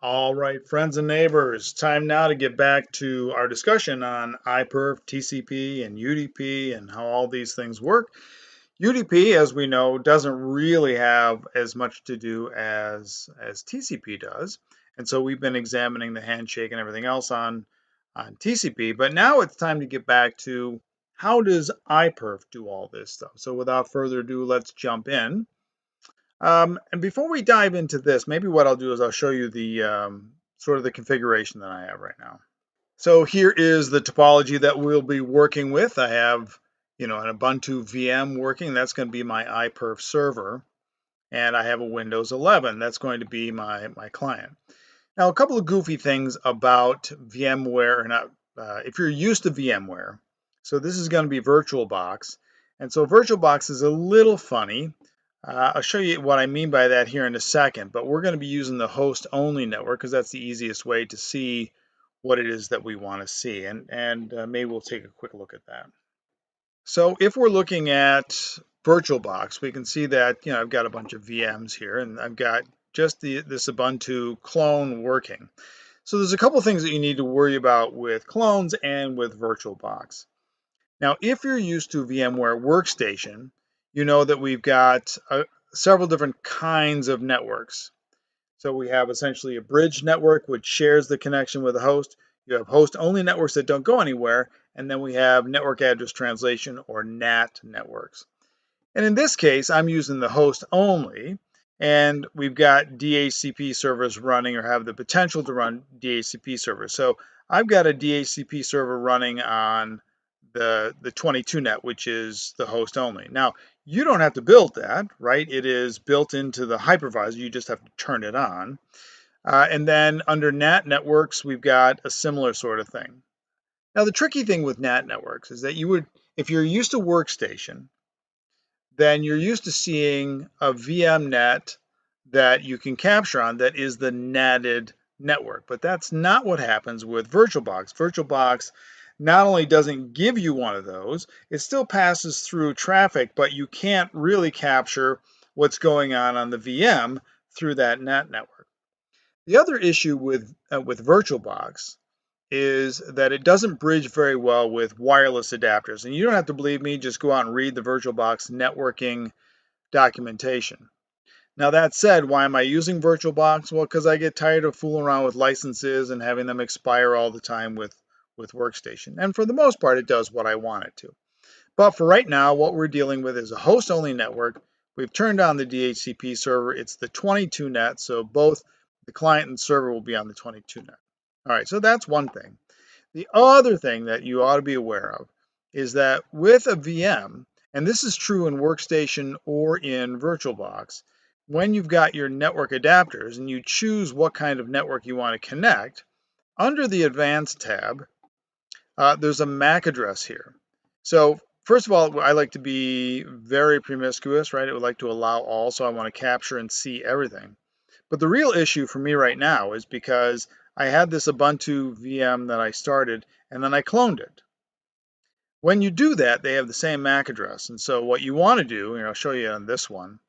All right, friends and neighbors, time now to get back to our discussion on IPERF, TCP, and UDP and how all these things work. UDP, as we know, doesn't really have as much to do as TCP does. And so we've been examining the handshake and everything else on TCP, but now it's time to get back to how does IPERF do all this stuff? So without further ado, let's jump in. And before we dive into this, maybe what I'll do is I'll show you the sort of the configuration that I have right now. So here is the topology that we'll be working with. I have, an Ubuntu VM working. That's going to be my IPERF server. And I have a Windows 11. That's going to be my client. Now, a couple of goofy things about VMware, if you're used to VMware. So this is going to be VirtualBox. And so VirtualBox is a little funny. I'll show you what I mean by that here in a second, but we're going to be using the host-only network because that's the easiest way to see what it is that we want to see. And maybe we'll take a quick look at that. So if we're looking at VirtualBox, we can see that, I've got a bunch of VMs here, and I've got just this Ubuntu clone working. So there's a couple of things that you need to worry about with clones and with VirtualBox. Now, if you're used to VMware Workstation, you know that we've got several different kinds of networks. So we have essentially a bridge network, which shares the connection with the host. You have host-only networks that don't go anywhere. And then we have network address translation, or NAT networks. And in this case, I'm using the host-only. And we've got DHCP servers running or have the potential to run DHCP servers. So I've got a DHCP server running on the 22net, which is the host only. Now, you don't have to build that, right? It is built into the hypervisor. You just have to turn it on. And then under NAT networks, we've got a similar sort of thing. Now, the tricky thing with NAT networks is that if you're used to Workstation, then you're used to seeing a VM net that you can capture on that is the natted network. But that's not what happens with VirtualBox. VirtualBox not only doesn't give you one of those, it still passes through traffic, but you can't really capture what's going on the VM through that NAT network. The other issue with VirtualBox is that it doesn't bridge very well with wireless adapters. And you don't have to believe me, just go out and read the VirtualBox networking documentation. Now that said, why am I using VirtualBox? Well, because I get tired of fooling around with licenses and having them expire all the time with Workstation. And for the most part, it does what I want it to. But for right now, what we're dealing with is a host-only network. We've turned on the DHCP server. It's the 22net, so both the client and server will be on the 22net. All right, so that's one thing. The other thing that you ought to be aware of is that with a VM, and this is true in Workstation or in VirtualBox, when you've got your network adapters and you choose what kind of network you want to connect, under the Advanced tab, there's a MAC address here. So first of all, I like to be very promiscuous, right? It would like to allow all, so I want to capture and see everything. But the real issue for me right now is because I had this Ubuntu VM that I started, and then I cloned it. When you do that, they have the same MAC address. And so what you want to do, and I'll show you on this one,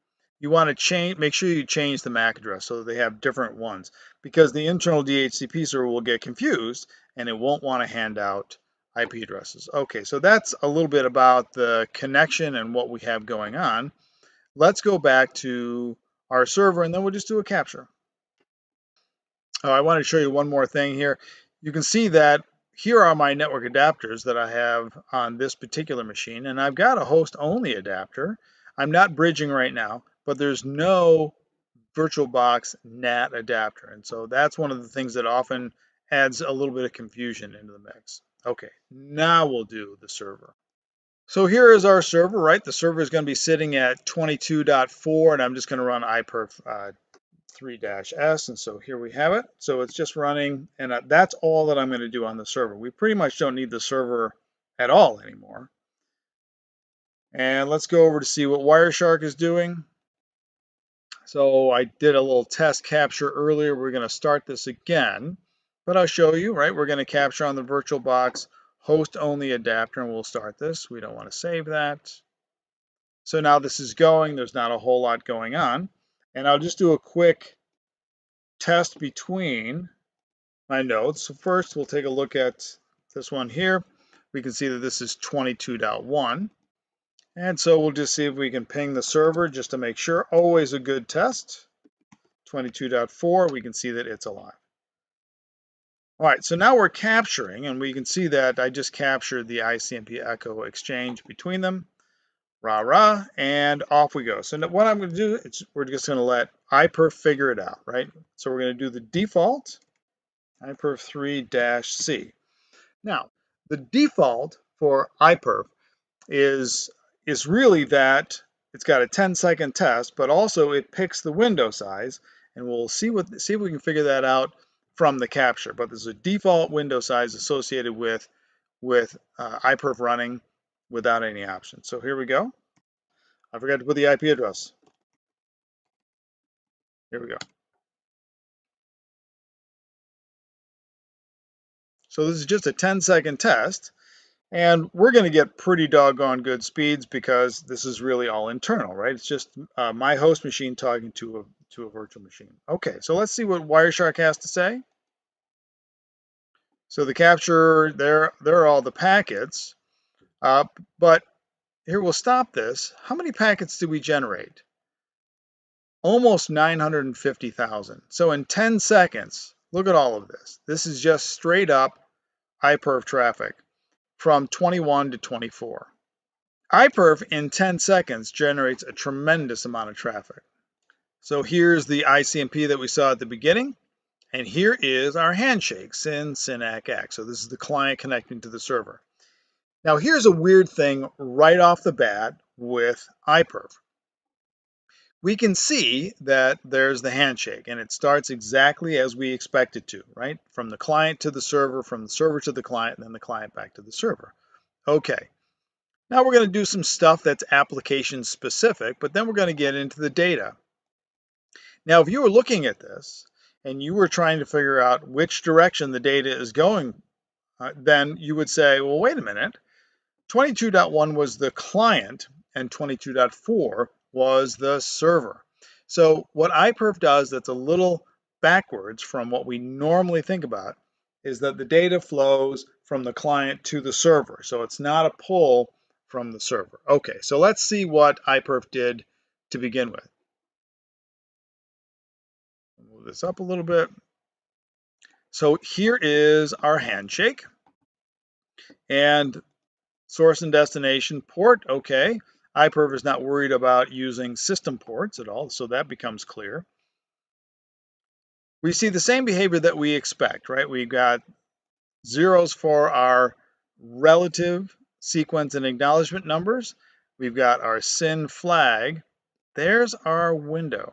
you want to make sure you change the MAC address so that they have different ones, because the internal DHCP server will get confused and it won't want to hand out IP addresses. Okay, so that's a little bit about the connection and what we have going on. Let's go back to our server and then we'll just do a capture. Oh, I want to show you one more thing here. You can see that here are my network adapters that I have on this particular machine, and I've got a host-only adapter. I'm not bridging right now, but there's no VirtualBox NAT adapter, and so that's one of the things that often adds a little bit of confusion into the mix. Okay, now we'll do the server. So here is our server, right? The server is going to be sitting at 22.4, and I'm just going to run IPERF 3-S, and so here we have it. So it's just running, and that's all that I'm going to do on the server. We pretty much don't need the server at all anymore. And let's go over to see what Wireshark is doing. So I did a little test capture earlier. We're going to start this again, but I'll show you, right? We're going to capture on the VirtualBox host-only adapter, and we'll start this. We don't want to save that. So now this is going. There's not a whole lot going on. And I'll just do a quick test between my nodes. So first we'll take a look at this one here. We can see that this is 22.1. And so we'll just see if we can ping the server just to make sure. Always a good test. 22.4, we can see that it's alive. All right, so now we're capturing, and we can see that I just captured the ICMP echo exchange between them. Rah, rah, and off we go. So what I'm going to do is we're just going to let IPERF figure it out, right? So we're going to do the default, IPERF3-C. Now, the default for IPERF is really that it's got a 10-second test, but also it picks the window size, and we'll see if we can figure that out from the capture. But there's a default window size associated with IPERF running without any options. So here we go. I forgot to put the IP address. Here we go. So this is just a 10-second test, and we're going to get pretty doggone good speeds because this is really all internal, right? It's just my host machine talking to a virtual machine. Okay, so let's see what Wireshark has to say. So the capture, there are all the packets, but here we'll stop this. How many packets do we generate? Almost 950,000. So in 10 seconds, look at all of this. This is just straight up IPERF traffic from 21 to 24. IPERF in 10 seconds generates a tremendous amount of traffic. So here's the ICMP that we saw at the beginning, and here is our handshake, SYN, SYNAC X. So this is the client connecting to the server. Now here's a weird thing right off the bat with IPERF. We can see that there's the handshake, and it starts exactly as we expect it to, right? From the client to the server, from the server to the client, and then the client back to the server. Okay. Now we're going to do some stuff that's application specific, but then we're going to get into the data. Now, if you were looking at this and you were trying to figure out which direction the data is going, then you would say, well, wait a minute. 22.1 was the client and 22.4 was the server. So what IPERF does that's a little backwards from what we normally think about is that the data flows from the client to the server. So it's not a pull from the server. Okay, so let's see what IPERF did to begin with. Move this up a little bit. So here is our handshake and source and destination port. Okay, IPERF is not worried about using system ports at all, so that becomes clear. We see the same behavior that we expect, right? We've got zeros for our relative sequence and acknowledgement numbers. We've got our SYN flag. There's our window.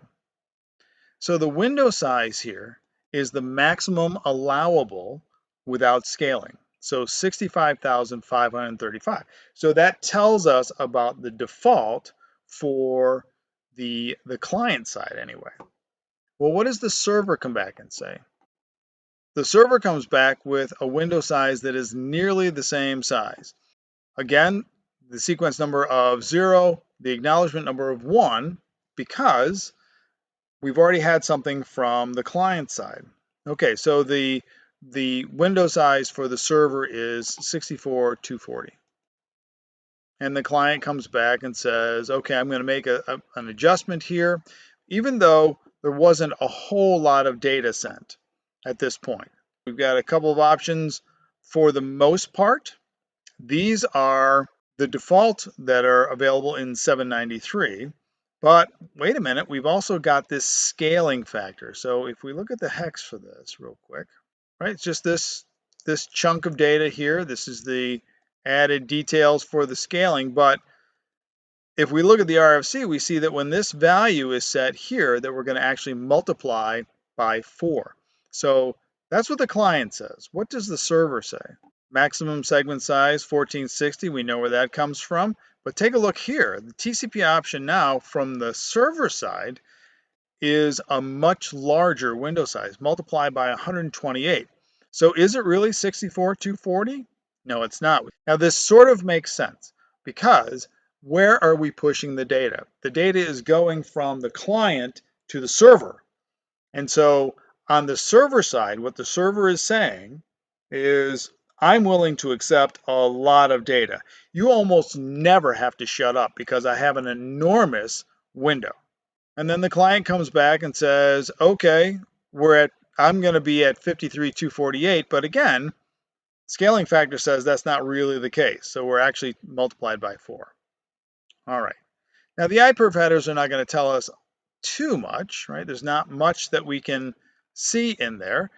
So the window size here is the maximum allowable without scaling. So 65,535. So that tells us about the default for the client side anyway. Well, what does the server come back and say? The server comes back with a window size that is nearly the same size. Again, the sequence number of 0, the acknowledgement number of 1, because we've already had something from the client side. Okay, so the window size for the server is 64,240. And the client comes back and says, okay, I'm going to make an adjustment here, even though there wasn't a whole lot of data sent at this point. We've got a couple of options for the most part. These are the default that are available in 793. But wait a minute, we've also got this scaling factor. So if we look at the hex for this real quick, right? It's just this chunk of data here. This is the added details for the scaling. But if we look at the RFC, we see that when this value is set here, that we're going to actually multiply by 4. So that's what the client says. What does the server say? Maximum segment size, 1460. We know where that comes from. But take a look here. The TCP option now from the server side is a much larger window size, multiplied by 128. So is it really 64,240? No, it's not. Now this sort of makes sense because where are we pushing the data? The data is going from the client to the server. And so on the server side, what the server is saying is, I'm willing to accept a lot of data. You almost never have to shut up because I have an enormous window. And then the client comes back and says, okay, I'm going to be at 53,248, but again, scaling factor says that's not really the case. So we're actually multiplied by 4. All right. Now the IPERF headers are not going to tell us too much, right? There's not much that we can see in there,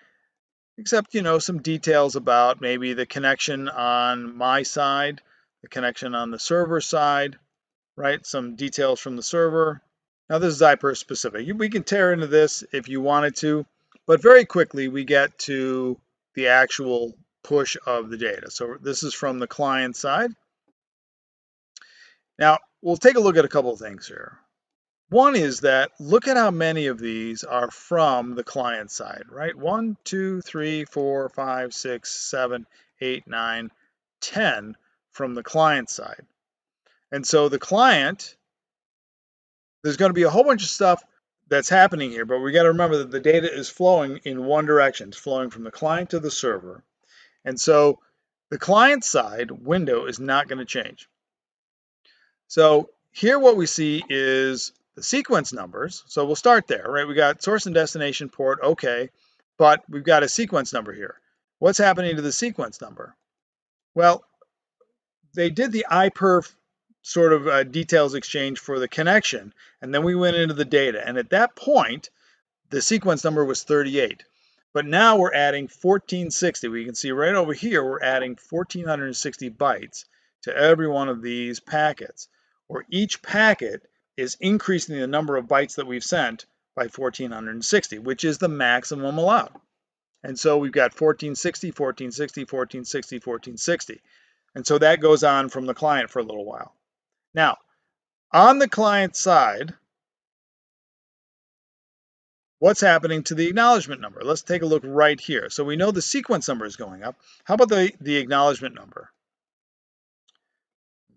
except, some details about maybe the connection on my side, the connection on the server side, right? Some details from the server. Now this is IPERF specific. We can tear into this if you wanted to, but very quickly we get to the actual push of the data. So this is from the client side. Now we'll take a look at a couple of things here. One is that look at how many of these are from the client side, right? 1, 2, 3, 4, 5, 6, 7, 8, 9, 10 from the client side. And so the client, there's going to be a whole bunch of stuff that's happening here, but we got to remember that the data is flowing in one direction. It's flowing from the client to the server. And so the client side window is not going to change. So here what we see is the sequence numbers. So we'll start there, right? We got source and destination port, okay, but we've got a sequence number here. What's happening to the sequence number? Well, they did the IPERF sort of details exchange for the connection, and then we went into the data. And at that point, the sequence number was 38. But now we're adding 1460. We can see right over here, we're adding 1460 bytes to every one of these packets, or each packet is increasing the number of bytes that we've sent by 1460, which is the maximum allowed. And so we've got 1460, 1460, 1460, 1460. And so that goes on from the client for a little while. Now, on the client side, what's happening to the acknowledgement number? Let's take a look right here. So we know the sequence number is going up. How about the acknowledgement number?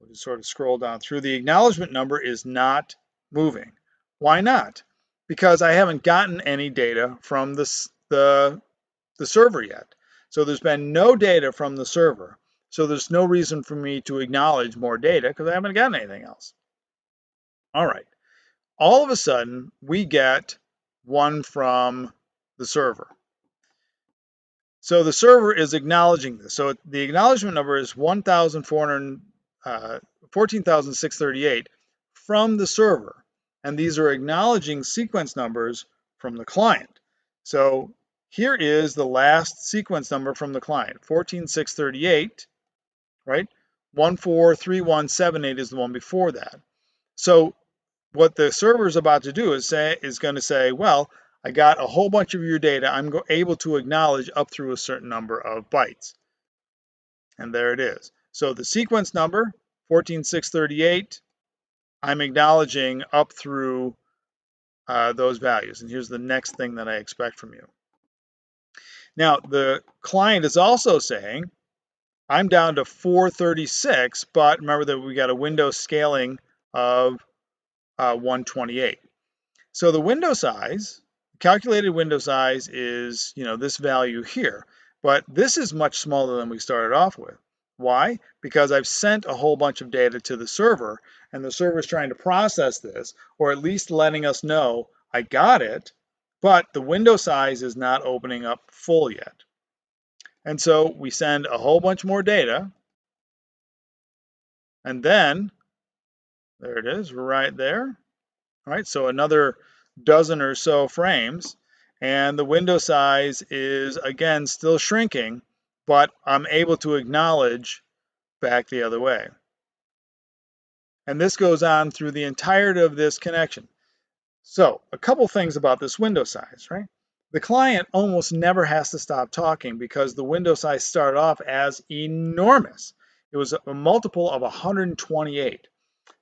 We'll just sort of scroll down through. The acknowledgement number is not moving. Why not? Because I haven't gotten any data from the server yet. So there's been no data from the server. So there's no reason for me to acknowledge more data because I haven't gotten anything else. All right. All of a sudden, we get one from the server. So the server is acknowledging this. So the acknowledgement number is 14,638 from the server. And these are acknowledging sequence numbers from the client. So here is the last sequence number from the client, 14,638, right? 143178 is the one before that. So what the server is about to do is going to say, well, I got a whole bunch of your data. I'm able to acknowledge up through a certain number of bytes. And there it is. So the sequence number, 14,638, I'm acknowledging up through those values. And here's the next thing that I expect from you. Now, the client is also saying, I'm down to 436, but remember that we got a window scaling of 128. So the window size, calculated window size is, this value here, but this is much smaller than we started off with. Why? Because I've sent a whole bunch of data to the server, and the server is trying to process this, or at least letting us know I got it, but the window size is not opening up full yet. And so we send a whole bunch more data, and then there it is, right there. All right, so another dozen or so frames, and the window size is again still shrinking, but I'm able to acknowledge back the other way. And this goes on through the entirety of this connection. So a couple things about this window size, right? The client almost never has to stop talking because the window size started off as enormous. It was a multiple of 128.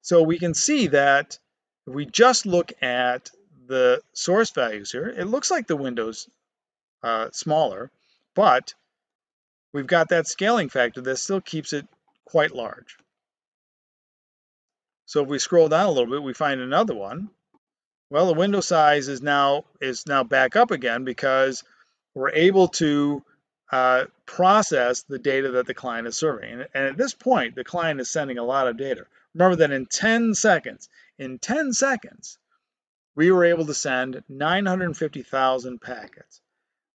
So we can see that if we just look at the source values here, it looks like the window's smaller, but we've got that scaling factor that still keeps it quite large. So if we scroll down a little bit, we find another one, Well, the window size is now back up again because we're able to process the data that the client is serving. And at this point, the client is sending a lot of data. Remember that in 10 seconds, we were able to send 950,000 packets.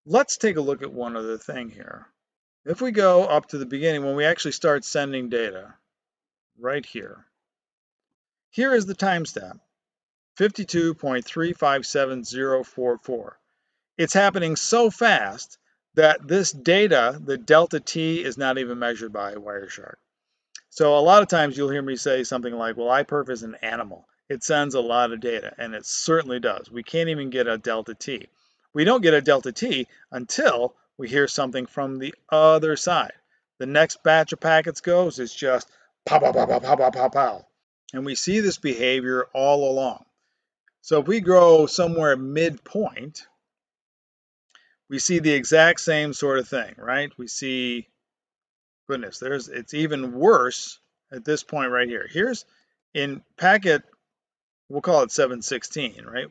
Let's take a look at one other thing here. If we go up to the beginning, when we actually start sending data, right here, here is the timestamp, 52.357044. It's happening so fast that this data, the delta T, is not even measured by Wireshark. So a lot of times you'll hear me say something like, well, IPERF is an animal. It sends a lot of data, and it certainly does. We can't even get a delta T. We don't get a delta T until we hear something from the other side. The next batch of packets goes, it's just pow, pow, pow, pow, pow, pow, pow, pow. And we see this behavior all along. So if we grow somewhere midpoint, we see the exact same sort of thing, right? We see, goodness, it's even worse at this point right here. Here's in packet, we'll call it 716, right?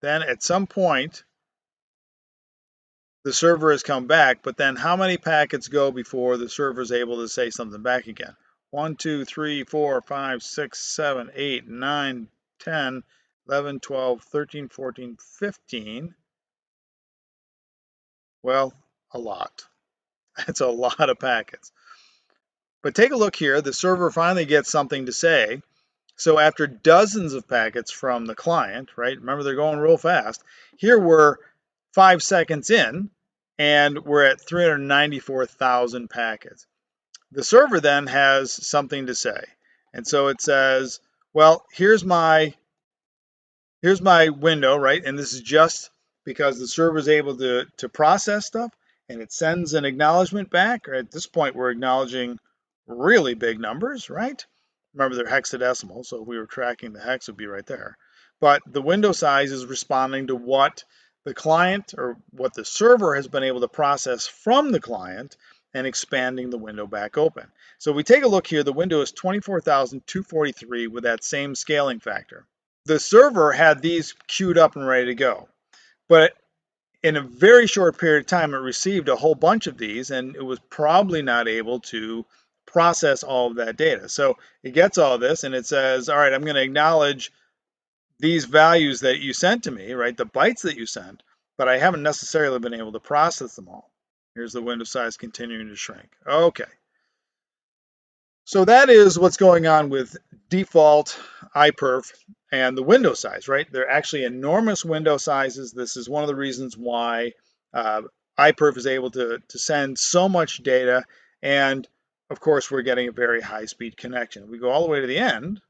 Then at some point, the server has come back, but then how many packets go before the server is able to say something back again? 1, 2, 3, 4, 5, 6, 7, 8, 9, 10, 11, 12, 13, 14, 15. Well, a lot. It's a lot of packets. But take a look here. The server finally gets something to say. So after dozens of packets from the client, right? Remember, they're going real fast. Here we're 5 seconds in, and we're at 394,000 packets. The server then has something to say. And so it says, well, here's my window, right? And this is just because the server is able to process stuff, and it sends an acknowledgement back. Or at this point, we're acknowledging really big numbers, right? Remember, they're hexadecimal, so if we were tracking the hex, it would be right there. But the window size is responding to what the client or what the server has been able to process from the client and expanding the window back open. So we take a look here, the window is 24,243 with that same scaling factor. The server had these queued up and ready to go, but in a very short period of time, it received a whole bunch of these, and it was probably not able to process all of that data. So it gets all this, and it says, all right, I'm going to acknowledge these values that you sent to me, right, the bytes that you sent, but I haven't necessarily been able to process them all. Here's the window size continuing to shrink. Okay. So that is what's going on with default IPERF and the window size, right? They're actually enormous window sizes. This is one of the reasons why IPERF is able to send so much data. And of course, we're getting a very high speed connection. We go all the way to the end.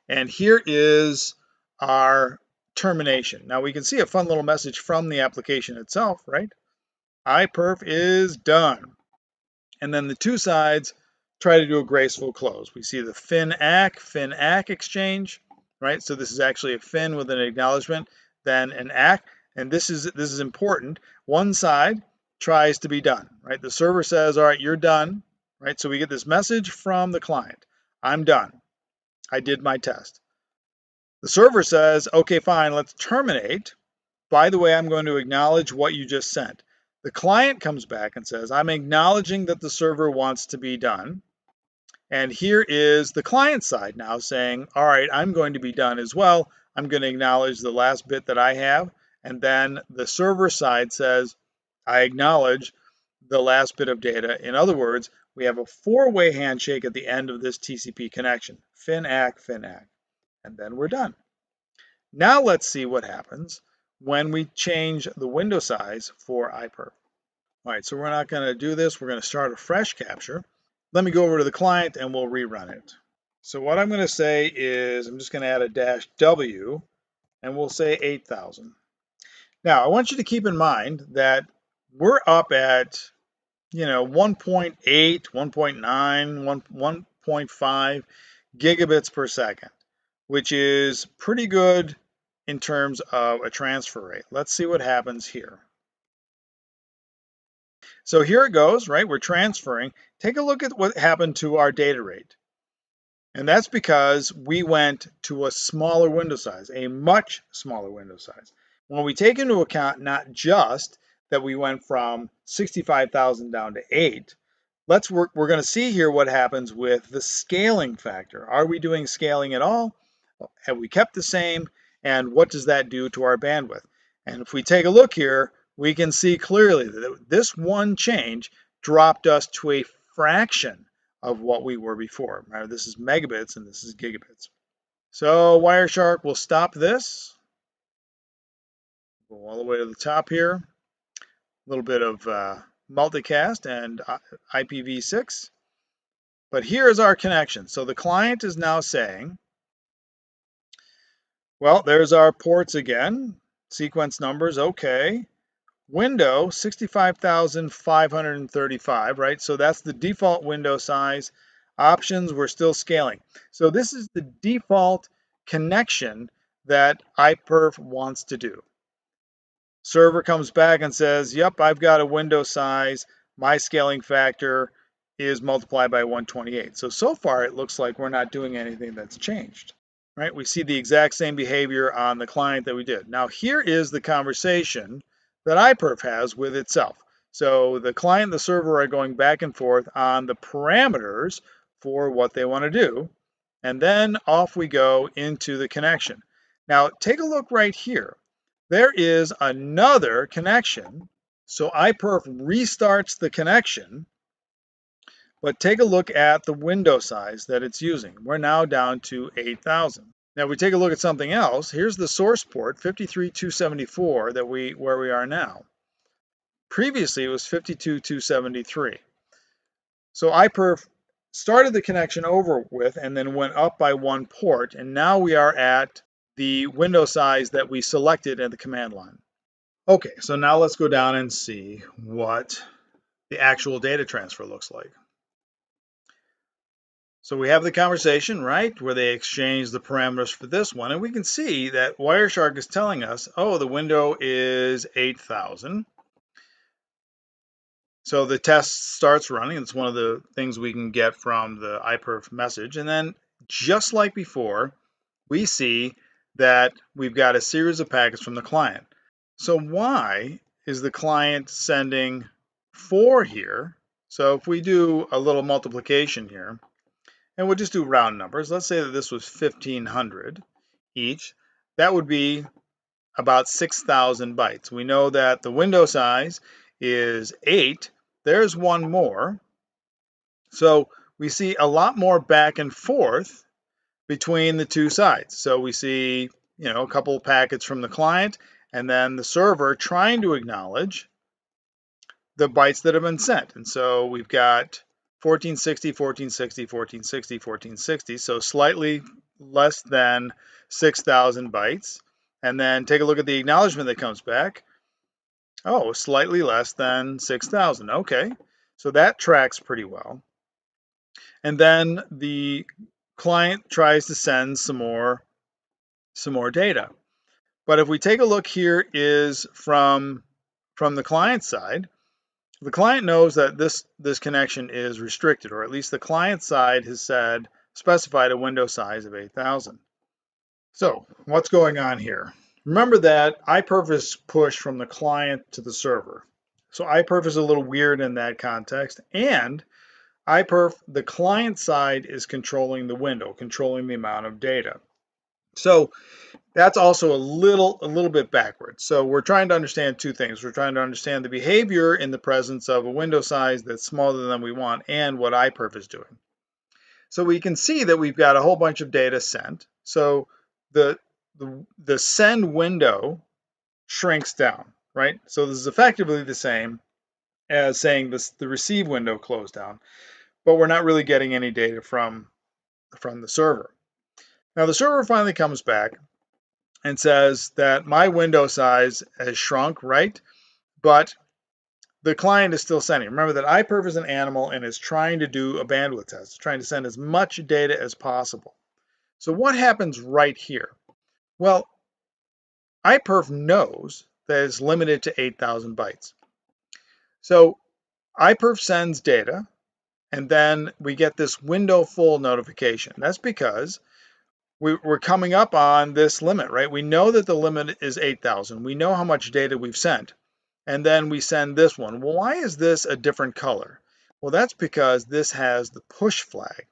And here is our termination. Now we can see a fun little message from the application itself, right? IPERF is done. And then the two sides try to do a graceful close. We see the fin-ACK exchange, right? So this is actually a fin with an acknowledgement, then an ACK, and this is important. One side tries to be done, right? The server says, all right, you're done, right? So we get this message from the client. I'm done. I did my test. The server says, okay, fine, let's terminate. By the way, I'm going to acknowledge what you just sent. The client comes back and says, I'm acknowledging that the server wants to be done. And here is the client side now saying, all right, I'm going to be done as well. I'm going to acknowledge the last bit that I have. And then the server side says, I acknowledge the last bit of data. In other words, we have a four-way handshake at the end of this TCP connection. Fin-ACK, fin-ACK. And then we're done. Now let's see what happens when we change the window size for IPERF. All right, so we're not going to do this. We're going to start a fresh capture. Let me go over to the client and we'll rerun it. So what I'm going to say is I'm just going to add a -W and we'll say 8,000. Now I want you to keep in mind that we're up at 1.8, 1.9, 1.5 gigabits per second, which is pretty good in terms of a transfer rate. Let's see what happens here. So here it goes, right? We're transferring. Take a look at what happened to our data rate. And that's because we went to a smaller window size, a much smaller window size. When we take into account not just that we went from 65,000 down to 8, we're going to see here what happens with the scaling factor. Are we doing scaling at all? Have we kept the same? And what does that do to our bandwidth? And if we take a look here, we can see clearly that this one change dropped us to a fraction of what we were before. Remember, this is megabits and this is gigabits. So Wireshark will stop this. Go all the way to the top here. A little bit of multicast and IPv6. But here is our connection. So the client is now saying, well, there's our ports again. Sequence numbers, okay. Window 65,535, right? So that's the default window size. Options, we're still scaling. So this is the default connection that IPERF wants to do. Server comes back and says, yep, I've got a window size. My scaling factor is multiplied by 128. So far it looks like we're not doing anything that's changed. Right? We see the exact same behavior on the client that we did. Now here is the conversation that IPERF has with itself. So the client and the server are going back and forth on the parameters for what they want to do. And then off we go into the connection. Now take a look right here. There is another connection. So IPERF restarts the connection. But take a look at the window size that it's using. We're now down to 8,000. Now we take a look at something else. Here's the source port 53,274 where we are now. Previously it was 52,273. So IPERF started the connection over with and then went up by one port, and now we are at the window size that we selected in the command line. Okay, so now let's go down and see what the actual data transfer looks like. So we have the conversation, right, where they exchange the parameters for this one, and we can see that Wireshark is telling us, oh, the window is 8,000. So the test starts running. It's one of the things we can get from the IPERF message. And then just like before, we see that we've got a series of packets from the client. So why is the client sending 4 here? So if we do a little multiplication here, and we'll just do round numbers. Let's say that this was 1,500 each. That would be about 6,000 bytes. We know that the window size is 8. There's one more. So we see a lot more back and forth between the two sides. So we see, a couple of packets from the client and then the server trying to acknowledge the bytes that have been sent. And so we've got 1460, 1460, 1460, 1460, so slightly less than 6,000 bytes. And then take a look at the acknowledgement that comes back. Oh, slightly less than 6,000. Okay, so that tracks pretty well. And then the client tries to send some more data. But if we take a look here is from the client side, the client knows that this connection is restricted, or at least the client side has specified a window size of 8,000. So what's going on here? Remember that IPERF is pushed from the client to the server. So IPERF is a little weird in that context, and IPERF, the client side, is controlling the window, controlling the amount of data. So that's also a little bit backwards. So we're trying to understand two things. We're trying to understand the behavior in the presence of a window size that's smaller than we want and what IPERF is doing. So we can see that we've got a whole bunch of data sent. So the send window shrinks down, right? So this is effectively the same as saying the receive window closed down, but we're not really getting any data from the server. Now the server finally comes back and says that my window size has shrunk, right? But the client is still sending. Remember that IPERF is an animal and is trying to do a bandwidth test. It's trying to send as much data as possible. So what happens right here? Well, IPERF knows that it's limited to 8,000 bytes. So IPERF sends data, and then we get this window full notification. That's because we're coming up on this limit, right? We know that the limit is 8,000. We know how much data we've sent. And then we send this one. Well, why is this a different color? Well, that's because this has the push flag.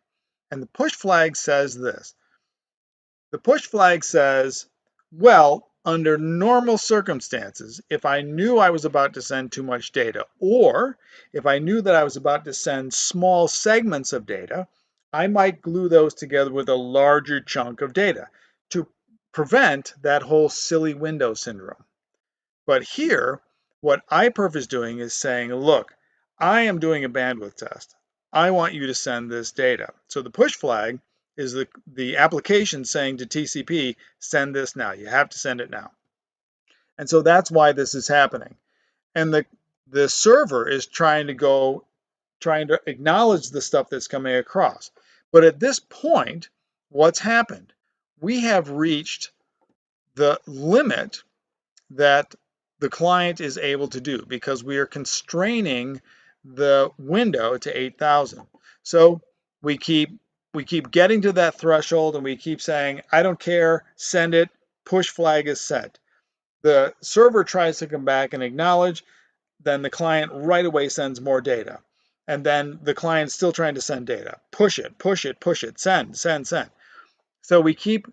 And the push flag says this. The push flag says, well, under normal circumstances, if I knew I was about to send too much data, or if I knew that I was about to send small segments of data, I might glue those together with a larger chunk of data to prevent that whole silly window syndrome. But here, what IPERF is doing is saying, look, I am doing a bandwidth test. I want you to send this data. So the push flag is the application saying to TCP, send this now. You have to send it now. And so that's why this is happening. And the server is trying to acknowledge the stuff that's coming across. But at this point, what's happened? We have reached the limit that the client is able to do because we are constraining the window to 8,000. So we keep getting to that threshold and we keep saying, I don't care, send it, push flag is set. The server tries to come back and acknowledge, then the client right away sends more data. And then the client's still trying to send data. Push it, push it, push it, send, send, send. So we keep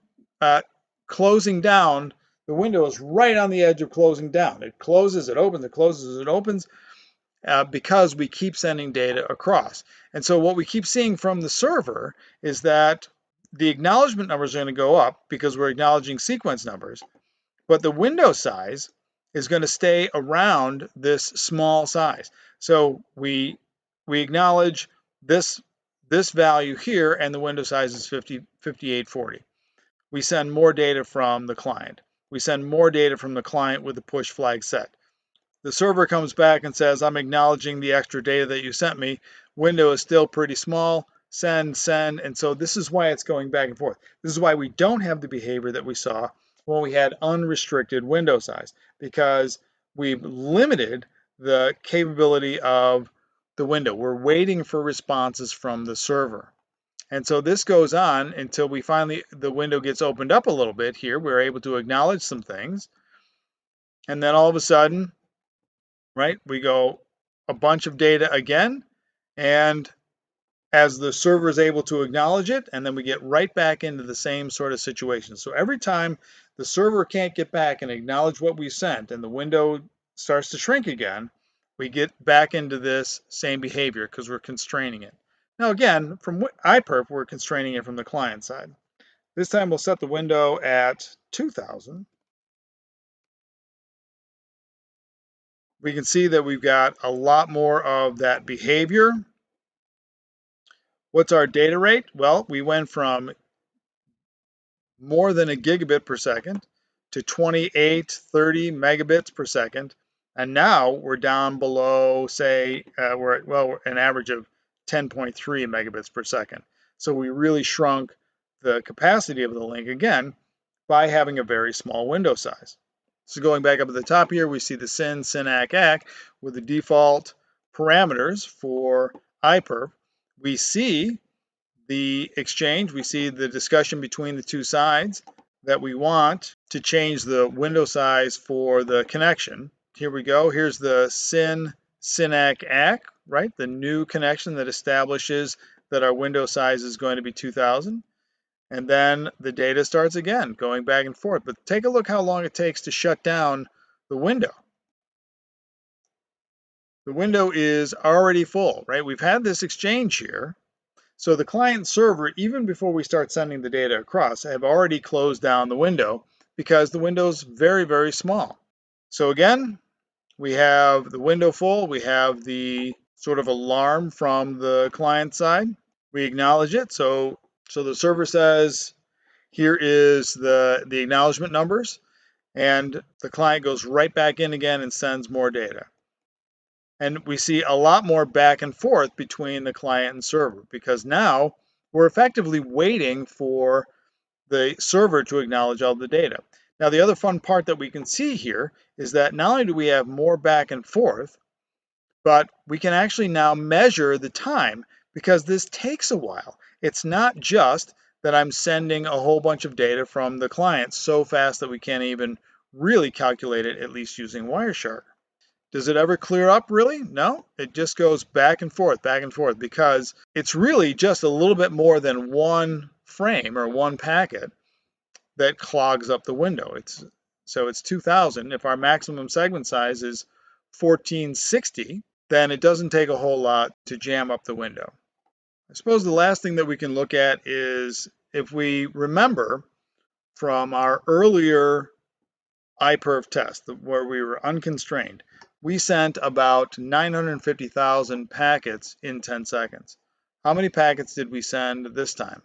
closing down. The window is right on the edge of closing down. It closes, it opens, it closes, it opens, because we keep sending data across. And so what we keep seeing from the server is that the acknowledgement numbers are going to go up because we're acknowledging sequence numbers, but the window size is going to stay around this small size. So we acknowledge this value here, and the window size is 5840. We send more data from the client. We send more data from the client with the push flag set. The server comes back and says, I'm acknowledging the extra data that you sent me. Window is still pretty small. Send, send. And so this is why it's going back and forth. This is why we don't have the behavior that we saw when we had unrestricted window size, because we've limited the capability of the window. We're waiting for responses from the server. And so this goes on until we finally, the window gets opened up a little bit here. We're able to acknowledge some things. And then all of a sudden, right, we go a bunch of data again. And as the server is able to acknowledge it, and then we get right back into the same sort of situation. So every time the server can't get back and acknowledge what we sent and the window starts to shrink again, we get back into this same behavior because we're constraining it. Now again, from IPERF, we're constraining it from the client side. This time we'll set the window at 2000. We can see that we've got a lot more of that behavior. What's our data rate? Well, we went from more than a gigabit per second to 28, 30 megabits per second. And now we're down below, say, we're at an average of 10.3 megabits per second. So we really shrunk the capacity of the link again by having a very small window size. So going back up at the top here, we see the SYN, SYN-ACK, ACK with the default parameters for IPERF. We see the exchange, we see the discussion between the two sides that we want to change the window size for the connection. Here we go. Here's the SYN, SYN-ACK, ACK, right? The new connection that establishes that our window size is going to be 2000. And then the data starts again, going back and forth. But take a look how long it takes to shut down the window. The window is already full, right? We've had this exchange here. So the client server, even before we start sending the data across, have already closed down the window because the window is very, very small. So again, we have the window full. We have the sort of alarm from the client side. We acknowledge it. So the server says, here is the acknowledgement numbers. And the client goes right back in again and sends more data. And we see a lot more back and forth between the client and server because now we're effectively waiting for the server to acknowledge all the data. Now, the other fun part that we can see here is that not only do we have more back and forth, but we can actually now measure the time because this takes a while. It's not just that I'm sending a whole bunch of data from the client so fast that we can't even really calculate it, at least using Wireshark. Does it ever clear up really? No, it just goes back and forth, because it's really just a little bit more than one frame or one packet that clogs up the window. So it's 2000. If our maximum segment size is 1460, then it doesn't take a whole lot to jam up the window. I suppose the last thing that we can look at is if we remember from our earlier IPERF test where we were unconstrained, we sent about 950,000 packets in 10 seconds. How many packets did we send this time?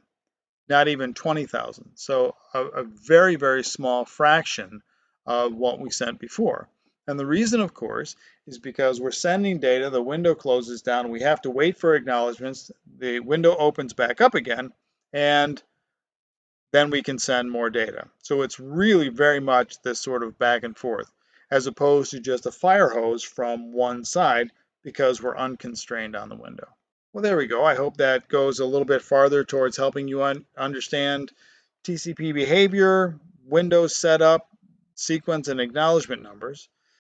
Not even 20,000. So a very, very small fraction of what we sent before. And the reason, of course, is because we're sending data, the window closes down, we have to wait for acknowledgments, the window opens back up again, and then we can send more data. So it's really very much this sort of back and forth, as opposed to just a fire hose from one side because we're unconstrained on the window. Well, there we go. I hope that goes a little bit farther towards helping you understand TCP behavior, Windows setup, sequence and acknowledgement numbers,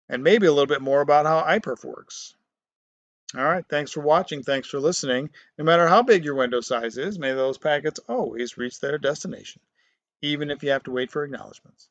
and maybe a little bit more about how IPERF works. All right, thanks for watching. Thanks for listening. No matter how big your window size is, may those packets always reach their destination, even if you have to wait for acknowledgments.